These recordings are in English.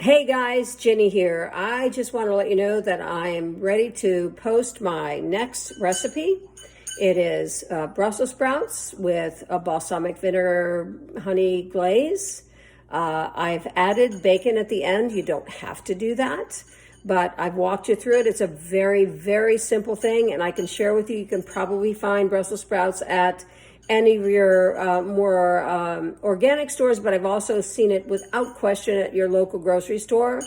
Hey guys, Jenny here. I just want to let you know that I am ready to post my next recipe. It is Brussels sprouts with a balsamic vinegar honey glaze. I've added bacon at the end. You don't have to do that, but I've walked you through it. It's a very, very simple thing, and I can share with you. You can probably find Brussels sprouts at any of your more organic stores, but I've also seen it without question at your local grocery store.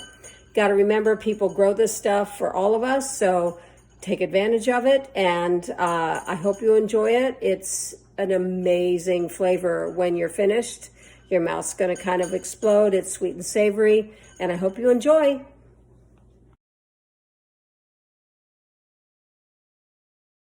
Got to remember, people grow this stuff for all of us, so take advantage of it, and I hope you enjoy it. It's an amazing flavor when you're finished. Your mouth's going to kind of explode. It's sweet and savory, and I hope you enjoy.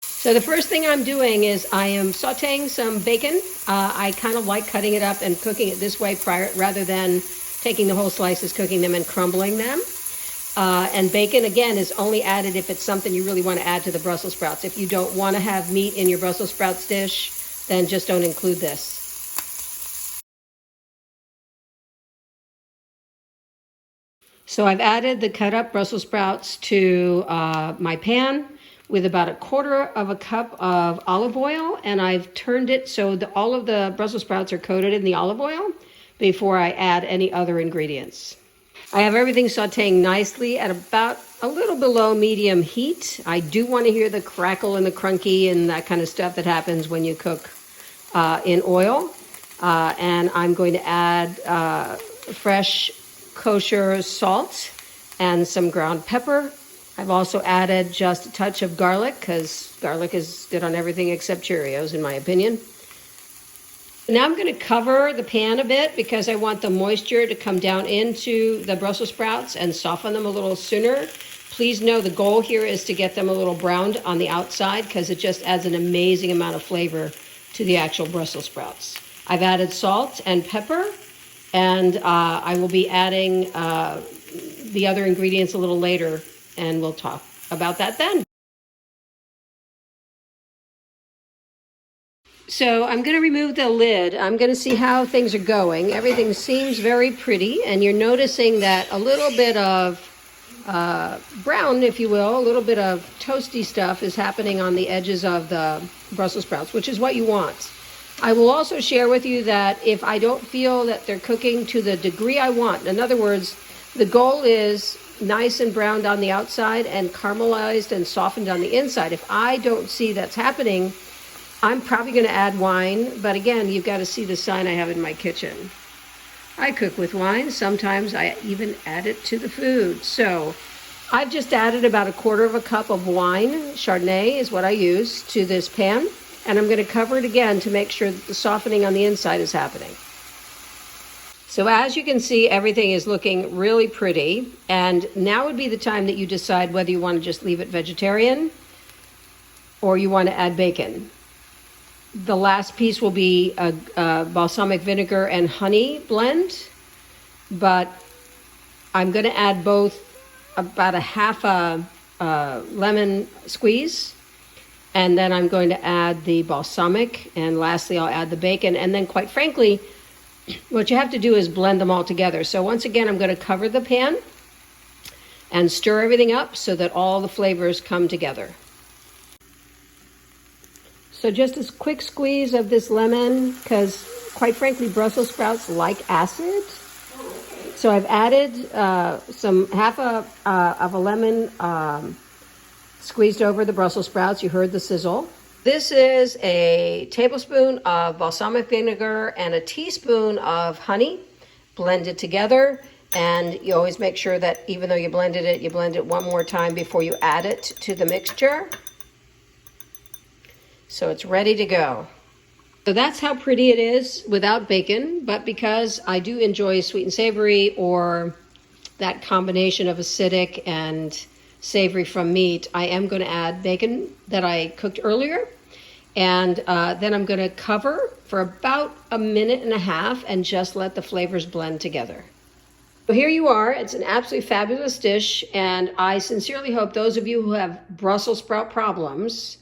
So the first thing I'm doing is I am sauteing some bacon. I kind of like cutting it up and cooking it this way rather than taking the whole slices, cooking them and crumbling them. And bacon, again, is only added if it's something you really want to add to the Brussels sprouts. If you don't want to have meat in your Brussels sprouts dish, then just don't include this. So I've added the cut up Brussels sprouts to my pan with about 1/4 cup of olive oil, and I've turned it so all of the Brussels sprouts are coated in the olive oil before I add any other ingredients. I have everything sauteing nicely at about a little below medium heat. I do want to hear the crackle and the crunky and that kind of stuff that happens when you cook in oil. And I'm going to add fresh kosher salt and some ground pepper. I've also added just a touch of garlic because garlic is good on everything except Cheerios, in my opinion. Now I'm going to cover the pan a bit because I want the moisture to come down into the Brussels sprouts and soften them a little sooner. Please know the goal here is to get them a little browned on the outside because it just adds an amazing amount of flavor to the actual Brussels sprouts. I've added salt and pepper, and I will be adding the other ingredients a little later, and we'll talk about that then. So I'm going to remove the lid. I'm going to see how things are going. Everything seems very pretty, and you're noticing that a little bit of brown, if you will, a little bit of toasty stuff is happening on the edges of the Brussels sprouts, which is what you want. I will also share with you that if I don't feel that they're cooking to the degree I want, in other words, the goal is nice and browned on the outside and caramelized and softened on the inside. If I don't see that's happening, I'm probably going to add wine, but again, you've got to see the sign I have in my kitchen. I cook with wine. Sometimes I even add it to the food. So I've just added about 1/4 cup of wine. Chardonnay is what I use to this pan. And I'm going to cover it again to make sure that the softening on the inside is happening. So as you can see, everything is looking really pretty. And now would be the time that you decide whether you want to just leave it vegetarian or you want to add bacon. The last piece will be a balsamic vinegar and honey blend, but I'm going to add both about 1/2 lemon squeeze, and then I'm going to add the balsamic, and lastly I'll add the bacon, and then quite frankly, what you have to do is blend them all together. So once again, I'm going to cover the pan and stir everything up so that all the flavors come together. So just a quick squeeze of this lemon, because quite frankly, Brussels sprouts like acid. So I've added some 1/2 of a lemon squeezed over the Brussels sprouts. You heard the sizzle. This is a tablespoon of balsamic vinegar and a teaspoon of honey blended together. And you always make sure that even though you blended it, you blend it one more time before you add it to the mixture. So it's ready to go. So that's how pretty it is without bacon, but because I do enjoy sweet and savory, or that combination of acidic and savory from meat, I am going to add bacon that I cooked earlier. And then I'm going to cover for about 1.5 minutes and just let the flavors blend together. So here you are. It's an absolutely fabulous dish, and I sincerely hope those of you who have Brussels sprout problems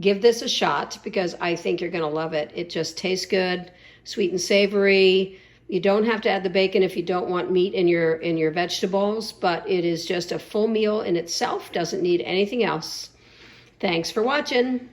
give this a shot, because I think you're going to love it. It just tastes good, sweet and savory, You don't have to add the bacon if you don't want meat in your vegetables, but it is just a full meal in itself, doesn't need anything else. Thanks for watching.